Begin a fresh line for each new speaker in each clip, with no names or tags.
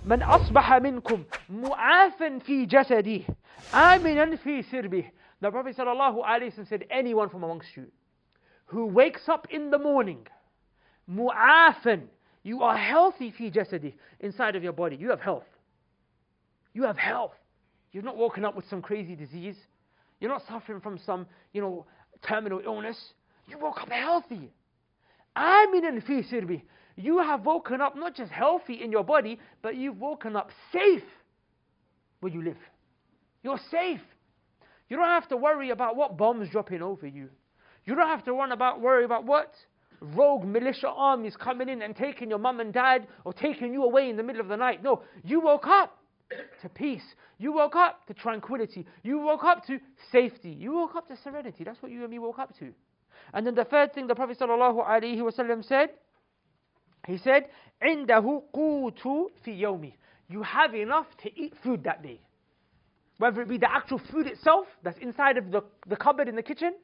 من أصبح منكم معافا في جسده آمنا في سربه. The Prophet sallallahu alaihi wasallam said, anyone from amongst you who wakes up in the morning, mu'afan, you are healthy fi jasadi, inside of your body, you have health. You have health. You're not woken up with some crazy disease. You're not suffering from some, terminal illness. You woke up healthy. Aminan fi sirbi. You have woken up not just healthy in your body, but you've woken up safe where you live. You're safe. You don't have to worry about what bombs dropping over you. You don't have to worry about what rogue militia armies coming in and taking your mum and dad or taking you away in the middle of the night. No, you woke up to peace. You woke up to tranquility. You woke up to safety. You woke up to serenity. That's what you and me woke up to. And then the third thing the Prophet ﷺ said, he said, عِنْدَهُ قُوتُ فِي يَوْمِهِ. You have enough to eat food that day. Whether it be the actual food itself that's inside of the cupboard in the kitchen,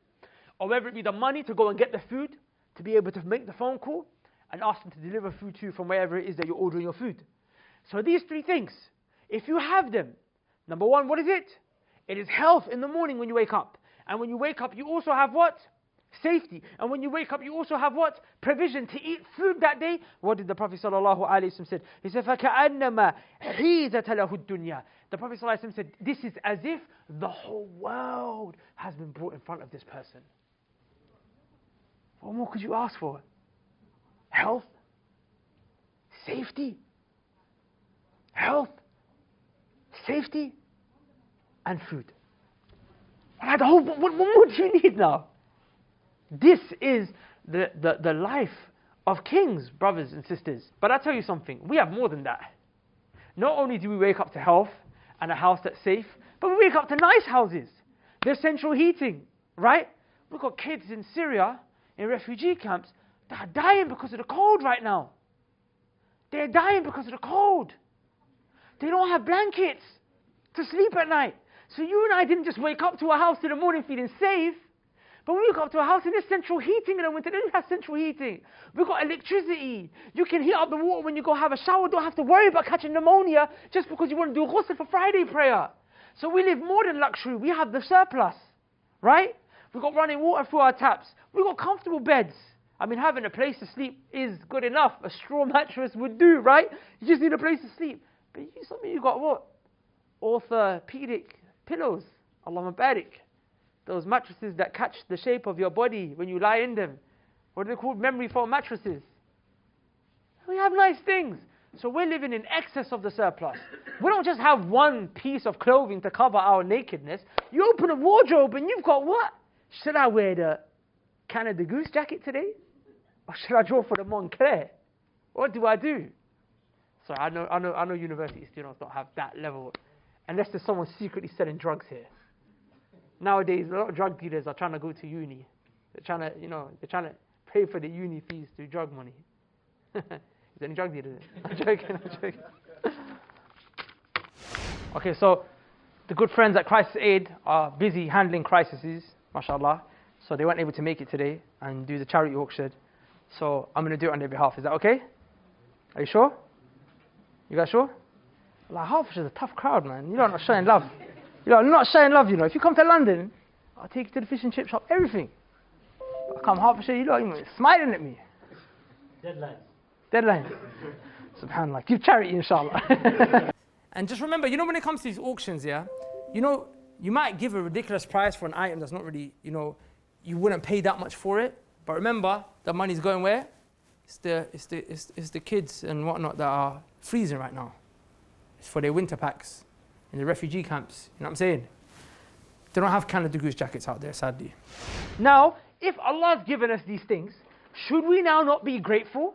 or whether it be the money to go and get the food, to be able to make the phone call and ask them to deliver food to you from wherever it is that you're ordering your food. So these three things, if you have them, number one, what is it? It is health in the morning when you wake up. And when you wake up, you also have what? Safety. And when you wake up, you also have what? Provision to eat food that day. What did the Prophet ﷺ say? He said, فَكَأَنَّمَا حِيزَةَ لَهُ الدُّنْيَا. The Prophet ﷺ said, this is as if the whole world has been brought in front of this person. What more could you ask for? Health, safety, health, safety, and food. What more do you need now? This is the life of kings, brothers and sisters. But I tell you something, we have more than that. Not only do we wake up to health and a house that's safe, but we wake up to nice houses. There's central heating, right? We've got kids in Syria, in refugee camps, that are dying because of the cold right now. They're dying because of the cold. They don't have blankets to sleep at night. So you and I didn't just wake up to a house in the morning feeling safe, but we woke up to a house and there's central heating in the winter. They don't have central heating. We've got electricity. You can heat up the water when you go have a shower. Don't have to worry about catching pneumonia just because you want to do ghusl for Friday prayer. So we live more than luxury. We have the surplus, right? We've got running water through our taps. We've got comfortable beds. I mean, having a place to sleep is good enough. A straw mattress would do, right? You just need a place to sleep. But some of you got what? Orthopedic pillows. Allahumma barik. Those mattresses that catch the shape of your body when you lie in them. What are they called? Memory foam mattresses. We have nice things. So we're living in excess of the surplus. We don't just have one piece of clothing to cover our nakedness. You open a wardrobe and you've got what? Should I wear the Canada Goose jacket today? Or should I draw for the Montclair? What do I do? So I know university students don't have that level. Unless there's someone secretly selling drugs here. Nowadays, a lot of drug dealers are trying to go to uni. They're trying to pay for the uni fees through drug money. Is there any drug dealers? I'm joking. Okay, so the good friends at Crisis Aid are busy handling crises, mashallah. So they weren't able to make it today and do the charity auction. So I'm going to do it on their behalf. Is that okay? Are you sure? You guys sure? Like, Hertfordshire is a tough crowd, man. You lot are not showing love. You lot are not showing love, If you come to London, I'll take you to the fish and chip shop, everything. I come Hertfordshire, you lot are smiling at me. Deadline. SubhanAllah. Give charity, inshallah. And just remember, when it comes to these auctions, you might give a ridiculous price for an item that's not really, you wouldn't pay that much for it. But remember, the money's going where? It's the kids and whatnot that are freezing right now. It's for their winter packs in the refugee camps. You know what I'm saying? They don't have Canada Goose jackets out there, sadly. Now, if Allah's given us these things, should we now not be grateful?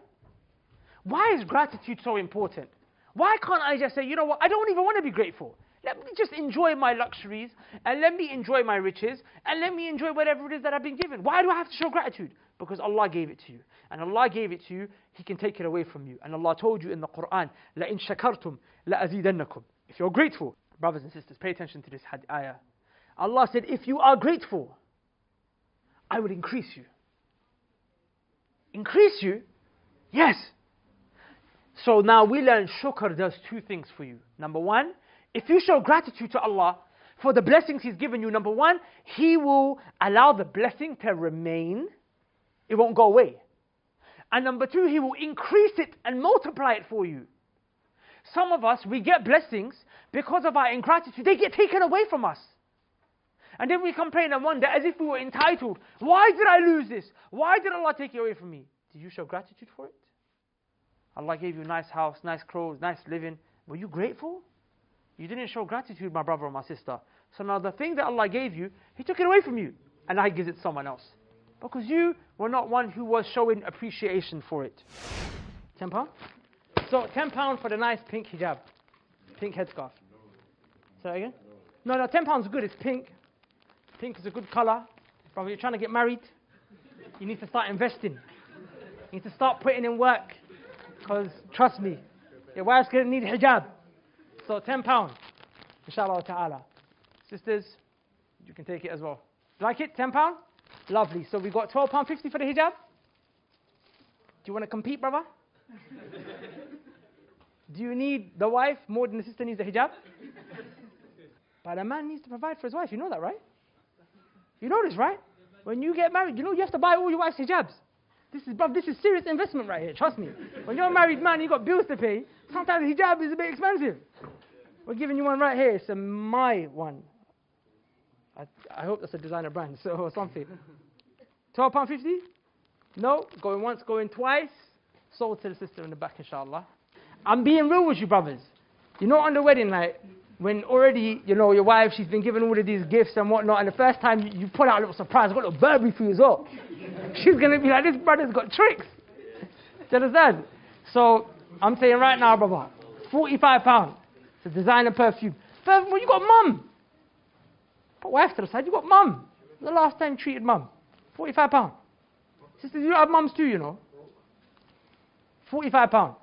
Why is gratitude so important? Why can't I just say, you know what, I don't even want to be grateful. Let me just enjoy my luxuries, and let me enjoy my riches, and let me enjoy whatever it is that I've been given. Why do I have to show gratitude? Because Allah gave it to you. And Allah gave it to you, He can take it away from you. And Allah told you in the Quran, لَإِن شَكَرْتُمْ لَأَزِيدَنَّكُمْ. If you're grateful, brothers and sisters, pay attention to this ayah. Allah said, if you are grateful, I would increase you. Increase you? Yes. So now we learn shukr does two things for you. Number one, if you show gratitude to Allah for the blessings He's given you, number one, He will allow the blessing to remain. It won't go away. And number two, He will increase it and multiply it for you. Some of us, we get blessings because of our ingratitude. They get taken away from us. And then we complain and wonder as if we were entitled. Why did I lose this? Why did Allah take it away from me? Did you show gratitude for it? Allah gave you a nice house, nice clothes, nice living. Were you grateful? You didn't show gratitude, my brother or my sister. So now the thing that Allah gave you, He took it away from you. And now He gives it to someone else. Because you were not one who was showing appreciation for it. £10? So £10 for the nice pink hijab. Pink headscarf. Say that again? No, £10 is good. It's pink. Pink is a good colour. Brother, you're trying to get married. You need to start investing. You need to start putting in work. Because, trust me, your wife's going to need hijab. So £10. Inshallah ta'ala. Sisters, you can take it as well. Like it? £10? Lovely. So we got £12.50 for the hijab? Do you want to compete, brother? Do you need the wife more than the sister needs the hijab? But a man needs to provide for his wife. You know that, right? You know this, right? When you get married, you know you have to buy all your wife's hijabs. This is serious investment right here. Trust me. When you're a married man, you've got bills to pay. Sometimes the hijab is a bit expensive. We're giving you one right here. It's my one. I hope that's a designer brand, so or something. £12.50? No. Going once, going twice. Sold to the sister in the back, inshallah. I'm being real with you, brothers. You know, on the wedding night, when already, you know, your wife, she's been given all of these gifts and whatnot, and the first time you put out a little surprise, I've got a little Burberry for you as well. She's going to be like, this brother's got tricks. Do you understand? So, I'm saying right now, brother, £45. It's a designer perfume. Well, you got mum. Put wife to the side, you got mum. The last time you treated mum. £45. Sisters, you have mums too, you know. £45.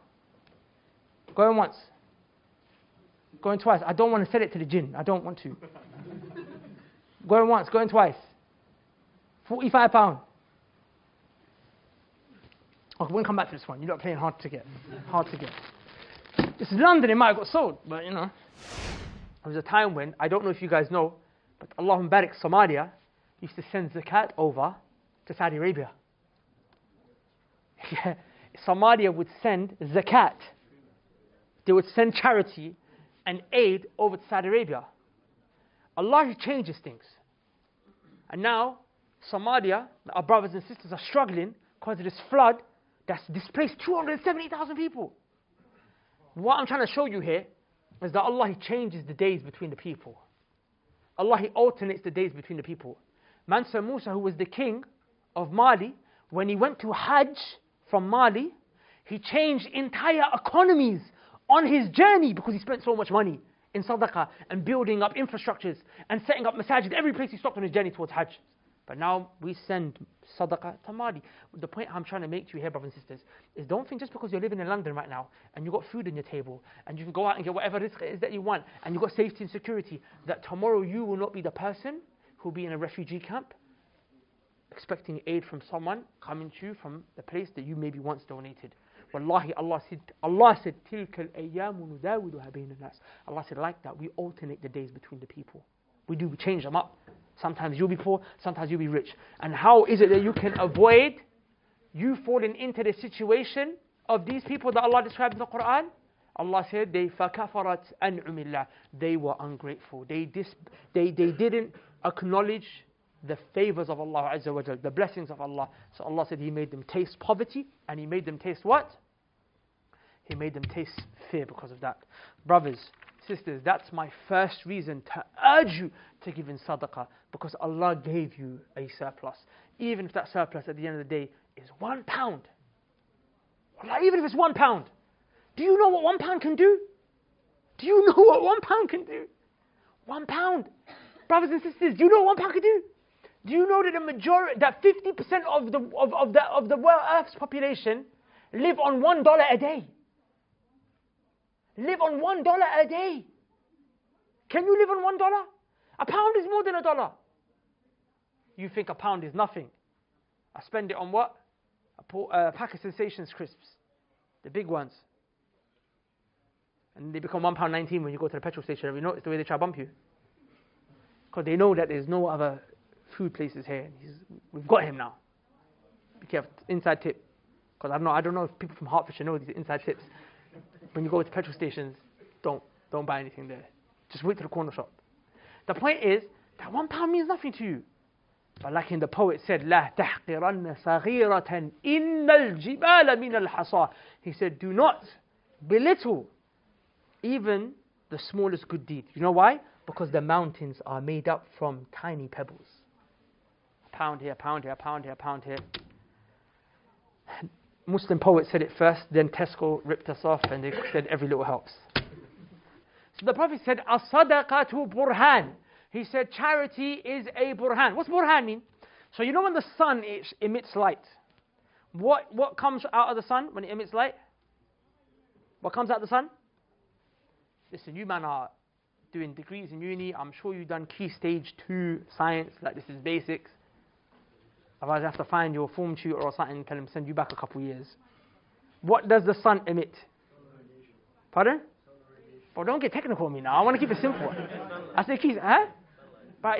Going once. Going twice. I don't want to sell it to the jinn. I don't want to. Going once, going twice. £45. Okay, we'll come back to this one. You're not playing hard to get. Hard to get. This is London, it might have got sold, but you know. There was a time when, I don't know if you guys know, but Allahumma barik, Somalia used to send zakat over to Saudi Arabia. Yeah. Somalia would send zakat. They would send charity and aid over to Saudi Arabia. Allah changes things. And now, Somalia, our brothers and sisters are struggling because of this flood that's displaced 270,000 people. What I'm trying to show you here is that Allah, He changes the days between the people. Allah, He alternates the days between the people. Mansa Musa, who was the king of Mali, when he went to Hajj from Mali, he changed entire economies on his journey because he spent so much money in Sadaqah and building up infrastructures and setting up masajid every place he stopped on his journey towards Hajj. But now we send Sadaqah to Mali. The point I'm trying to make to you here, brothers and sisters, is don't think just because you're living in London right now and you've got food on your table and you can go out and get whatever rizq it is that you want and you've got safety and security, that tomorrow you will not be the person who will be in a refugee camp expecting aid from someone coming to you from the place that you maybe once donated. Wallahi, Allah said, تِلْكَ الْأَيَّامُ نُدَاوِلُهَا بَيْنَ النَّاسِ. Allah said, like that, we alternate the days between the people. We change them up. Sometimes you'll be poor, sometimes you'll be rich. And how is it that you can avoid you falling into the situation of these people that Allah described in the Quran? Allah said, فَكَفَرَتْ أَنْعُمِ اللَّهِ. They were ungrateful. They didn't acknowledge the favors of Allah Azza wa Jal, the blessings of Allah. So Allah said He made them taste poverty, and He made them taste what? He made them taste fear because of that. Brothers, sisters, that's my first reason to urge you to give in sadaqah, because Allah gave you a surplus. Even if that surplus at the end of the day is £1. Allah, even if it's £1. Do you know what £1 can do? Do you know what £1 can do? £1. Brothers and sisters, do you know what £1 can do? Do you know that that 50% of the world Earth's population live on $1 a day? Live on $1 a day. Can you live on $1? A pound is more than $1. You think a pound is nothing. I spend it on what? A pack of Sensations crisps. The big ones. And they become £1.19 when you go to the petrol station. Have you noticed the way they try to bump you? Because they know that there's no other food places here. We've got him now. Be careful. Inside tip. Because I don't know if people from Hertfordshire know these inside tips. When you go to petrol stations, don't buy anything there. Just wait to the corner shop. The point is that £1 means nothing to you. But like in the poet said, لا تحقرن صغيرة إن الجبال من الحصى. He said, do not belittle even the smallest good deed. You know why? Because the mountains are made up from tiny pebbles. A pound here, a pound here, a pound here, a pound here. Muslim poet said it first, then Tesco ripped us off and they said every little helps. So the Prophet said, as-sadaqatu burhan. He said charity is a burhan. What's burhan mean? So you know when the sun emits light, what comes out of the sun when it emits light? What comes out of the sun? Listen, you man are doing degrees in uni. I'm sure you've done key stage 2 science, like this is basics. Otherwise, you have to find your form tutor or something and tell him send you back a couple years. What does the sun emit? Pardon? Oh, don't get technical on me now. I want to keep it simple. I say keys, huh? But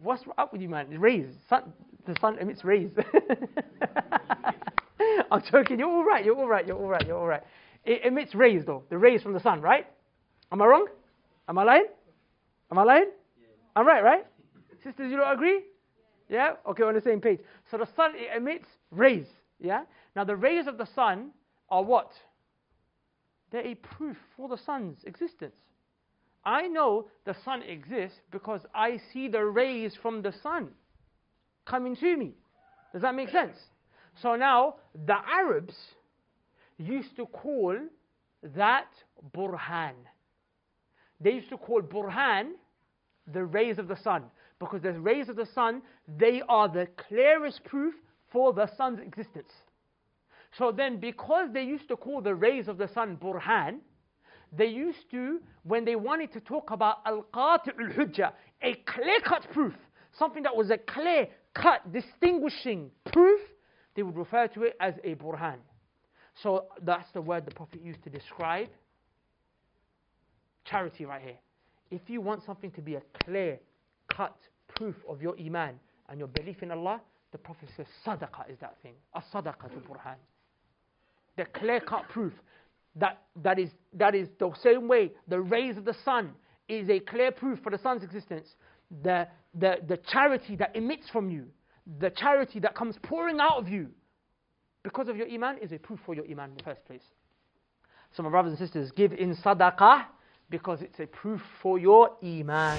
what's up with you, man? Rays. The sun emits rays. I'm joking. You're all right. You're all right. You're all right. You're all right. It emits rays, though. The rays from the sun, right? Am I wrong? Am I lying? Am I lying? Yeah. I'm right? Sisters, you don't agree? Yeah? Okay, we're on the same page. So the sun, it emits rays. Yeah? Now the rays of the sun are what? They're a proof for the sun's existence. I know the sun exists because I see the rays from the sun coming to me. Does that make sense? So now, the Arabs used to call that burhan. They used to call burhan the rays of the sun. Because the rays of the sun, they are the clearest proof for the sun's existence. So then, because they used to call the rays of the sun burhan, they used to, when they wanted to talk about al-qati'ul hujjah, a clear-cut proof, something that was a clear-cut, distinguishing proof, they would refer to it as a burhan. So that's the word the Prophet used to describe charity right here. If you want something to be a clear-cut proof of your iman and your belief in Allah, the Prophet says Sadaqah is that thing. As-sadaqah to burhan. The clear-cut proof that is the same way the rays of the sun is a clear proof for the sun's existence. The charity that emits from you, the charity that comes pouring out of you because of your iman is a proof for your iman in the first place. So my brothers and sisters, give in sadaqah because it's a proof for your iman.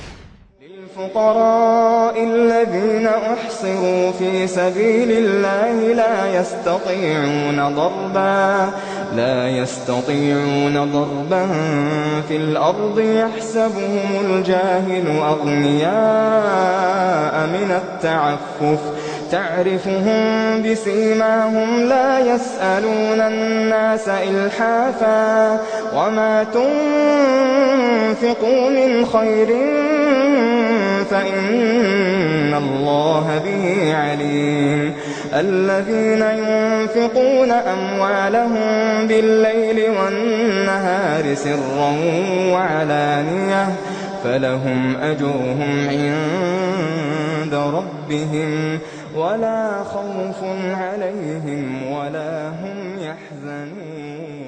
للفقراء الذين أحصروا في سبيل الله لا يستطيعون ضربا في الأرض يحسبهم الجاهل أغنياء من التعفف تعرفهم بسيماهم لا يسألون الناس إلحافا وما تنفقوا من خير فإن الله به عليم الذين ينفقون أموالهم بالليل والنهار سرا وعلانية فلهم أجرهم عند ربهم ولا خوف عليهم ولا هم يحزنون